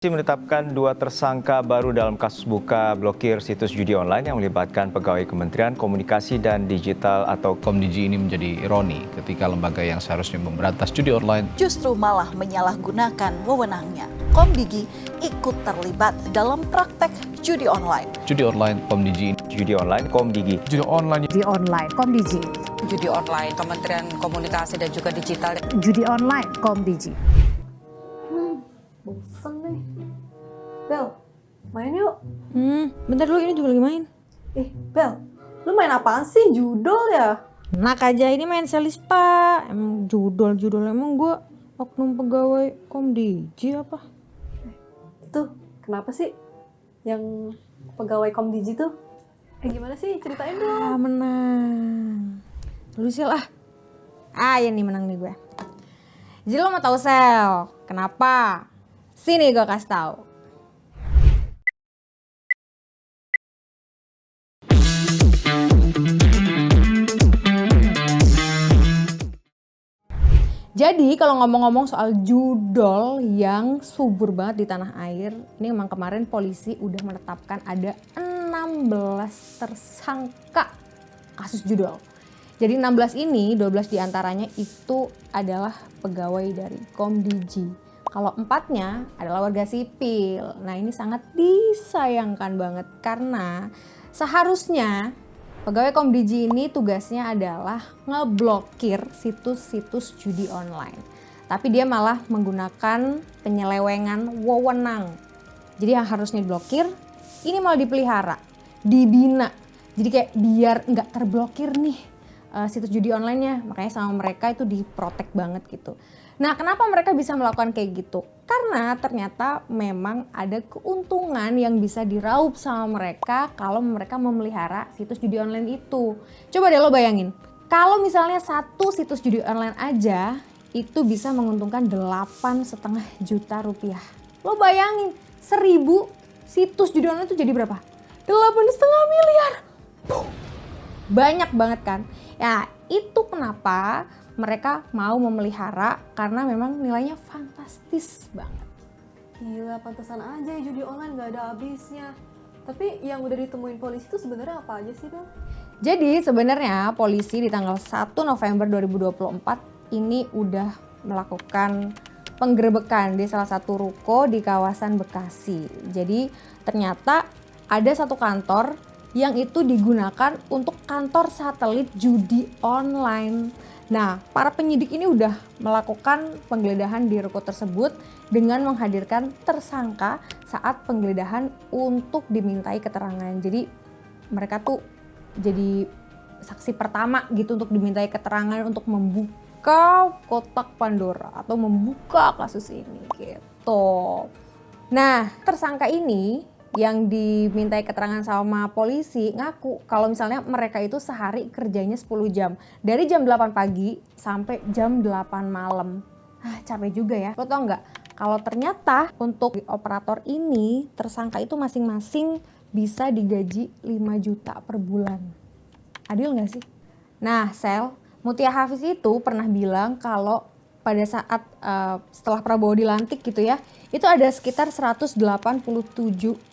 Polisi menetapkan dua tersangka baru dalam kasus buka blokir situs judi online yang melibatkan pegawai Kementerian Komunikasi dan Digital atau Komdiji ini menjadi ironi ketika lembaga yang seharusnya memberantas judi online justru malah menyalahgunakan wewenangnya. Komdigi ikut terlibat dalam praktek judi online. Judi online Komdiji judi online Komdigi. Judi online Komdiji. Judi online Kementerian Komunikasi dan juga Digital. Judi online Komdiji. Bosen nih. Bel, main yuk. Bentar dulu, ini juga lagi main. Bel, lu main apaan sih? Judol ya? Enak aja, ini main selis pak. Emang judol, emang gue oknum pegawai Komdiji apa? Tuh, kenapa sih yang pegawai Komdiji tuh? Gimana sih? Ceritain dong. Menang. Lu Sil ya nih menang nih gue. Jadi lo mau tahu Sel, kenapa? Sini gue kasih tahu. Jadi kalau ngomong-ngomong soal judol yang subur banget di tanah air, ini memang kemarin polisi udah menetapkan ada 16 tersangka kasus judol. Jadi 16 ini, 12 diantaranya itu adalah pegawai dari Komdiji. Kalau 4-nya adalah warga sipil. Nah ini sangat disayangkan banget karena seharusnya pegawai Komdiji ini tugasnya adalah ngeblokir situs-situs judi online. Tapi dia malah menggunakan penyelewengan wewenang. Jadi yang harusnya diblokir, ini malah dipelihara, dibina. Jadi kayak biar nggak terblokir nih situs judi online-nya. Makanya sama mereka itu diprotek banget gitu. Nah kenapa mereka bisa melakukan kayak gitu? Karena ternyata memang ada keuntungan yang bisa diraup sama mereka kalau mereka memelihara situs judi online itu. Coba deh lo bayangin, kalau misalnya satu situs judi online aja itu bisa menguntungkan 8,5 juta rupiah. Lo bayangin 1.000 situs judi online itu jadi berapa? 8,5 miliar. Banyak banget kan? Ya itu kenapa mereka mau memelihara karena memang nilainya fantastis banget. Gila, pantesan aja ya judi online gak ada habisnya. Tapi yang udah ditemuin polisi itu sebenarnya apa aja sih, Bel? Jadi sebenarnya polisi di tanggal 1 November 2024 ini udah melakukan penggerebekan di salah satu ruko di kawasan Bekasi. Jadi ternyata ada satu kantor yang itu digunakan untuk kantor satelit judi online. Nah, para penyidik ini udah melakukan penggeledahan di ruko tersebut dengan menghadirkan tersangka saat penggeledahan untuk dimintai keterangan. Jadi mereka tuh jadi saksi pertama gitu untuk dimintai keterangan untuk membuka kotak Pandora atau membuka kasus ini gitu. Nah, tersangka ini yang dimintai keterangan sama polisi ngaku kalau misalnya mereka itu sehari kerjanya 10 jam. Dari jam 8 pagi sampai jam 8 malam. Capek juga ya. Lo tau nggak? Kalau ternyata untuk operator ini tersangka itu masing-masing bisa digaji 5 juta per bulan. Adil nggak sih? Nah Sel, Mutia Hafiz itu pernah bilang kalau pada saat setelah Prabowo dilantik gitu ya, itu ada sekitar 187.000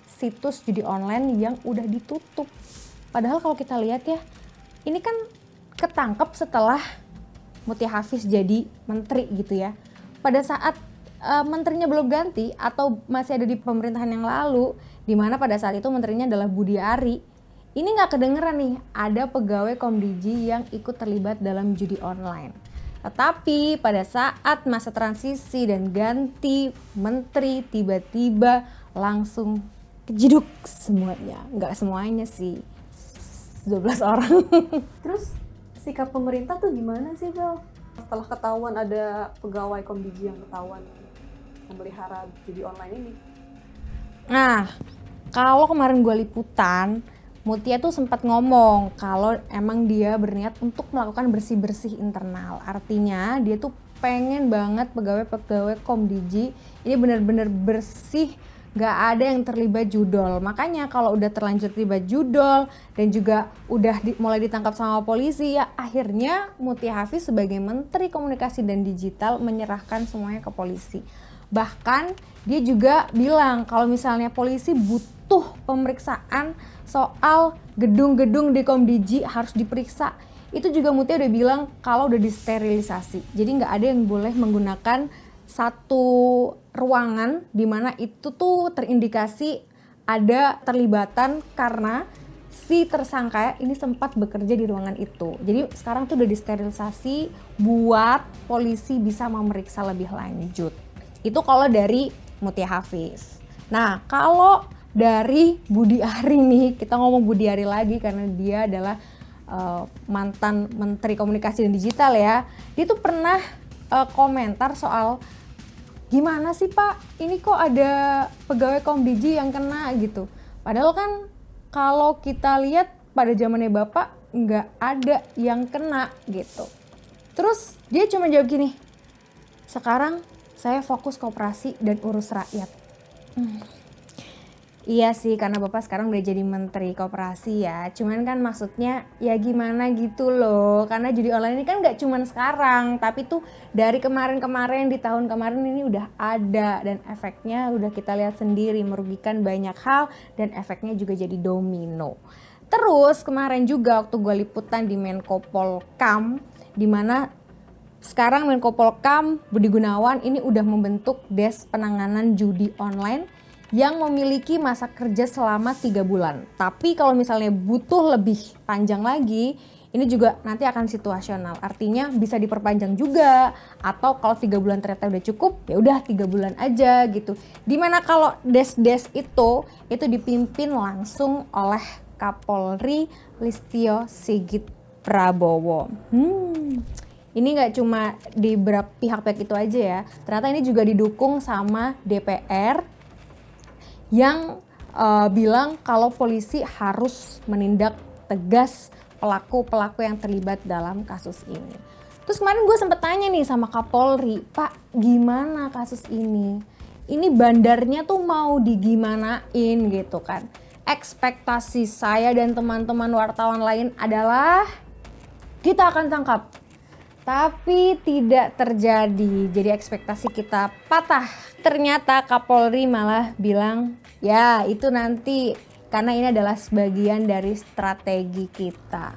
situs judi online yang udah ditutup. Padahal kalau kita lihat ya, ini kan ketangkep setelah Mutia Hafiz jadi menteri gitu ya. Pada saat menterinya belum ganti atau masih ada di pemerintahan yang lalu, di mana pada saat itu menterinya adalah Budi Ari, ini nggak kedengeran nih ada pegawai Komdiji yang ikut terlibat dalam judi online. Tetapi pada saat masa transisi dan ganti menteri, tiba-tiba langsung kejeduk semuanya. Nggak semuanya sih, 12 orang. Terus sikap pemerintah tuh gimana sih, Bel? Setelah ketahuan ada pegawai Komdiji yang ketahuan memelihara judi online ini. Nah, kalau kemarin gue liputan, Mutia tuh sempat ngomong kalau emang dia berniat untuk melakukan bersih-bersih internal. Artinya dia tuh pengen banget pegawai-pegawai Komdiji ini benar-benar bersih, gak ada yang terlibat judol. Makanya kalau udah terlanjur terlibat judol dan juga udah mulai ditangkap sama polisi, ya akhirnya Mutia Hafiz sebagai Menteri Komunikasi dan Digital menyerahkan semuanya ke polisi. Bahkan dia juga bilang kalau misalnya polisi butuh pemeriksaan soal gedung-gedung di Komdiji harus diperiksa. Itu juga Mutia udah bilang kalau udah disterilisasi. Jadi nggak ada yang boleh menggunakan satu ruangan di mana itu tuh terindikasi ada terlibatan karena si tersangka ini sempat bekerja di ruangan itu. Jadi sekarang tuh udah disterilisasi buat polisi bisa memeriksa lebih lanjut. Itu kalau dari Mutia Hafiz. Nah, kalau dari Budi Ari nih, kita ngomong Budi Ari lagi karena dia adalah mantan Menteri Komunikasi dan Digital ya. Dia tuh pernah komentar soal gimana sih Pak, ini kok ada pegawai Komdiji yang kena gitu. Padahal kan kalau kita lihat pada zamannya Bapak nggak ada yang kena gitu. Terus dia cuma jawab gini, sekarang saya fokus koperasi dan urus rakyat. Iya sih, karena Bapak sekarang udah jadi Menteri Koperasi ya. Cuman kan maksudnya ya gimana gitu loh. Karena judi online ini kan gak cuman sekarang, tapi tuh dari kemarin-kemarin, di tahun kemarin ini udah ada. Dan efeknya udah kita lihat sendiri, merugikan banyak hal dan efeknya juga jadi domino. Terus kemarin juga waktu gue liputan di Menko Polkam, dimana sekarang Menko Polkam Budi Gunawan ini udah membentuk Des Penanganan Judi Online yang memiliki masa kerja selama 3 bulan. Tapi kalau misalnya butuh lebih panjang lagi, ini juga nanti akan situasional. Artinya bisa diperpanjang juga, atau kalau 3 bulan ternyata udah cukup, ya udah 3 bulan aja gitu. Dimana kalau des-des itu dipimpin langsung oleh Kapolri Listio Sigit Prabowo. Ini nggak cuma di beberapa pihak-pihak itu aja ya. Ternyata ini juga didukung sama DPR yang bilang kalau polisi harus menindak tegas pelaku-pelaku yang terlibat dalam kasus ini. Terus kemarin gue sempet tanya nih sama Kapolri, Pak gimana kasus ini? Ini bandarnya tuh mau digimanain gitu kan. Ekspektasi saya dan teman-teman wartawan lain adalah kita akan tangkap. Tapi tidak terjadi, jadi ekspektasi kita patah. Ternyata Kapolri malah bilang, ya itu nanti karena ini adalah sebagian dari strategi kita.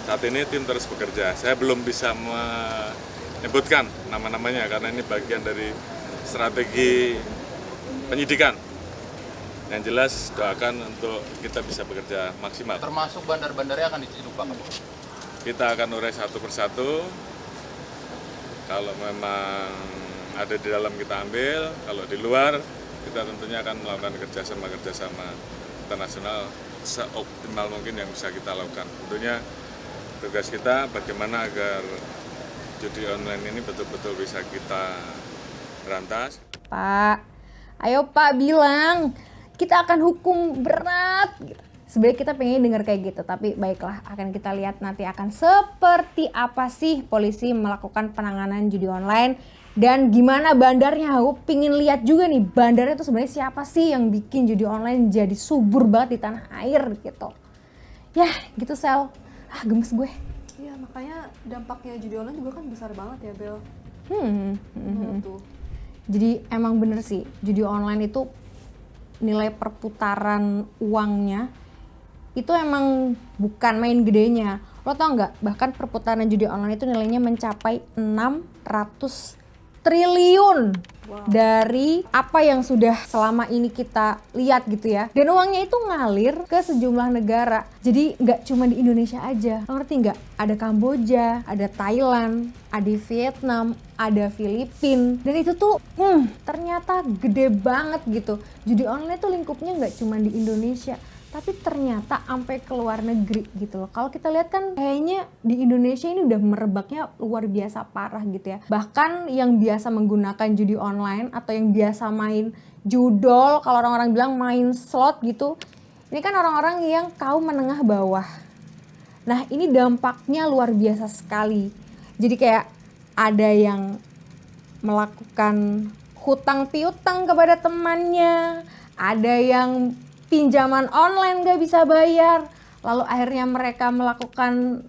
Saat ini tim terus bekerja, saya belum bisa menyebutkan nama-namanya karena ini bagian dari strategi penyidikan. Yang jelas doakan untuk kita bisa bekerja maksimal. Termasuk bandar-bandarnya akan diciduk Pak. Kita akan urai satu persatu, kalau memang ada di dalam kita ambil, kalau di luar kita tentunya akan melakukan kerjasama internasional seoptimal mungkin yang bisa kita lakukan. Tentunya tugas kita bagaimana agar judi online ini betul-betul bisa kita berantas. Pak, ayo Pak bilang kita akan hukum berat gitu. Sebenarnya kita pengen dengar kayak gitu, tapi baiklah akan kita lihat nanti akan seperti apa sih polisi melakukan penanganan judi online dan gimana bandarnya. Aku pingin lihat juga nih bandarnya tuh sebenarnya siapa sih yang bikin judi online jadi subur banget di tanah air gitu. Ya gitu Sel, gemes gue. Iya makanya dampaknya judi online juga kan besar banget ya Bel. Tuh. Jadi emang bener sih judi online itu nilai perputaran uangnya itu emang bukan main gedenya. Lo tau nggak? Bahkan perputaran judi online itu nilainya mencapai 600 triliun. Wow. Dari apa yang sudah selama ini kita lihat gitu ya. Dan uangnya itu ngalir ke sejumlah negara. Jadi nggak cuma di Indonesia aja. Lo ngerti nggak? Ada Kamboja, ada Thailand, ada Vietnam, ada Filipina. Dan itu tuh ternyata gede banget gitu. Judi online tuh lingkupnya nggak cuma di Indonesia, tapi ternyata sampai ke luar negeri gitu loh. Kalau kita lihat kan kayaknya di Indonesia ini udah merebaknya luar biasa parah gitu ya. Bahkan yang biasa menggunakan judi online atau yang biasa main judol, kalau orang-orang bilang main slot gitu, ini kan orang-orang yang kaum menengah bawah. Nah ini dampaknya luar biasa sekali. Jadi kayak ada yang melakukan hutang piutang kepada temannya, ada yang pinjaman online gak bisa bayar, lalu akhirnya mereka melakukan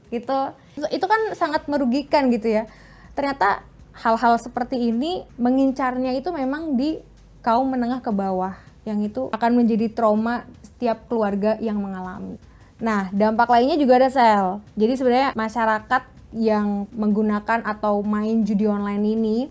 gitu. Itu kan sangat merugikan gitu ya. Ternyata hal-hal seperti ini mengincarnya itu memang di kaum menengah ke bawah, yang itu akan menjadi trauma setiap keluarga yang mengalami. Nah, dampak lainnya juga ada, Sel. Jadi sebenarnya masyarakat yang menggunakan atau main judi online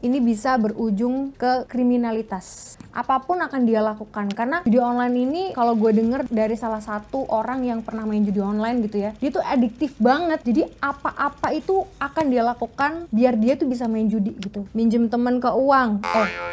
ini bisa berujung ke kriminalitas. Apapun akan dia lakukan, karena judi online ini kalau gue denger dari salah satu orang yang pernah main judi online gitu ya, dia tuh adiktif banget. Jadi apa-apa itu akan dia lakukan biar dia tuh bisa main judi gitu. Minjem temen ke uang,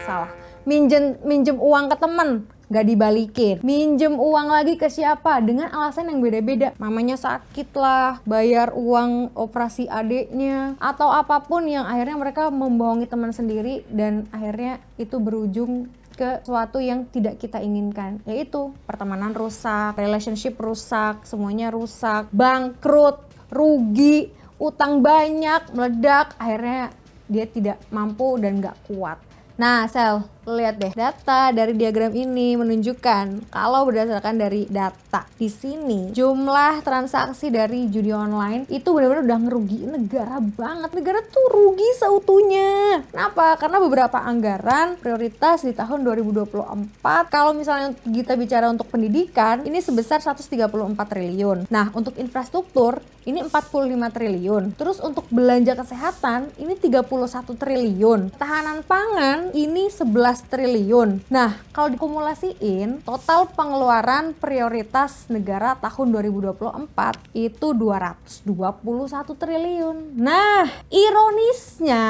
salah. Minjem uang ke temen, gak dibalikin. Minjem uang lagi ke siapa dengan alasan yang beda-beda. Mamanya sakit lah, bayar uang operasi adeknya, atau apapun yang akhirnya mereka membohongi teman sendiri dan akhirnya itu berujung ke sesuatu yang tidak kita inginkan, yaitu pertemanan rusak, relationship rusak, semuanya rusak, bangkrut, rugi, utang banyak, meledak, akhirnya dia tidak mampu dan gak kuat. Nah, Sel, lihat deh, data dari diagram ini menunjukkan kalau berdasarkan dari data di sini jumlah transaksi dari judi online itu benar-benar udah ngerugiin negara banget. Negara tuh rugi seutuhnya. Kenapa? Karena beberapa anggaran prioritas di tahun 2024 kalau misalnya kita bicara untuk pendidikan ini sebesar 134 triliun. Nah, untuk infrastruktur ini 45 triliun. Terus untuk belanja kesehatan ini 31 triliun. Tahanan pangan ini 11 triliun. Nah, kalau dikumulasiin total pengeluaran prioritas negara tahun 2024 itu 221 triliun. Nah, ironisnya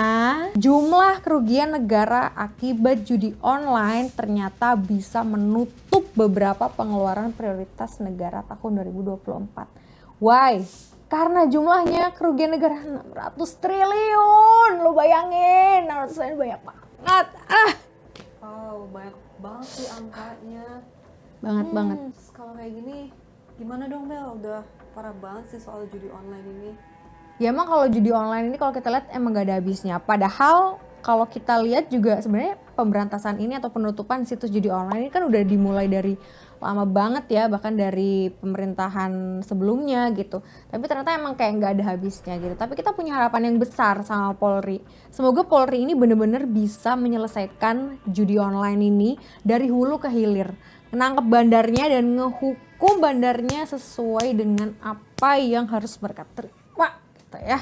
jumlah kerugian negara akibat judi online ternyata bisa menutup beberapa pengeluaran prioritas negara tahun 2024. Why? Karena jumlahnya kerugian negara 600 triliun. Lo bayangin, 600 triliun banyak banget. Wow, banyak banget sih angkanya. Banget. Kalau kayak gini, gimana dong Bel? Udah parah banget sih soal judi online ini. Ya emang kalau judi online ini kalau kita lihat emang gak ada habisnya. Padahal kalau kita lihat juga sebenarnya pemberantasan ini atau penutupan situs judi online ini kan udah dimulai dari lama banget ya, bahkan dari pemerintahan sebelumnya gitu. Tapi ternyata emang kayak nggak ada habisnya gitu. Tapi kita punya harapan yang besar sama Polri. Semoga Polri ini benar-benar bisa menyelesaikan judi online ini dari hulu ke hilir, menangkap bandarnya dan ngehukum bandarnya sesuai dengan apa yang harus mereka terima gitu ya.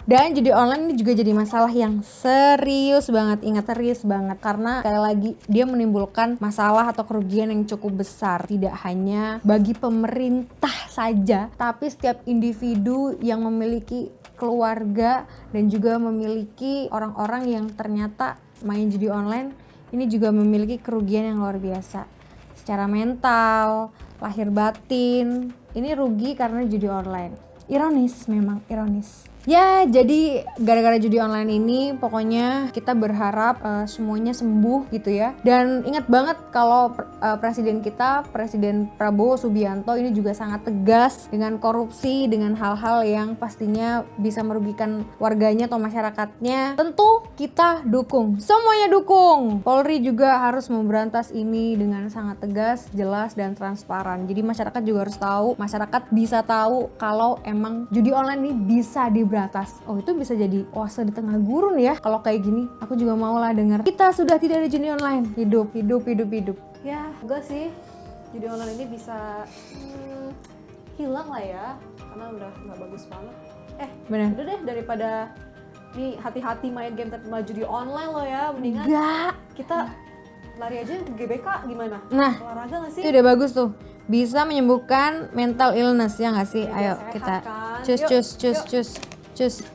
Dan judi online ini juga jadi masalah yang serius banget, ingat serius banget. Karena sekali lagi dia menimbulkan masalah atau kerugian yang cukup besar. Tidak hanya bagi pemerintah saja, tapi setiap individu yang memiliki keluarga dan juga memiliki orang-orang yang ternyata main judi online, ini juga memiliki kerugian yang luar biasa. Secara mental, lahir batin, ini rugi karena judi online. Ironis, memang ironis. Ya, jadi gara-gara judi online ini pokoknya kita berharap semuanya sembuh gitu ya. Dan ingat banget kalau presiden kita, Presiden Prabowo Subianto ini juga sangat tegas dengan korupsi, dengan hal-hal yang pastinya bisa merugikan warganya atau masyarakatnya. Tentu kita dukung, semuanya dukung. Polri juga harus memberantas ini dengan sangat tegas, jelas, dan transparan. Jadi masyarakat juga harus tahu, masyarakat bisa tahu kalau emang judi online ini bisa diberantas. Oh, itu bisa jadi oase di tengah gurun ya. Kalau kayak gini, aku juga mau lah dengar kita sudah tidak ada judi online. Hidup. Ya, enggak sih. Judi online ini bisa hilang lah ya. Karena udah nggak bagus banget. Bener. Udah deh, daripada nih hati-hati main game tapi malah judi online lo ya. Mendingan kita lari aja ke GBK gimana? Nah, olahraga nggak sih? itu udah bagus tuh. Bisa menyembuhkan mental illness ya nggak sih? Ayo Sehat, kita kan? cus.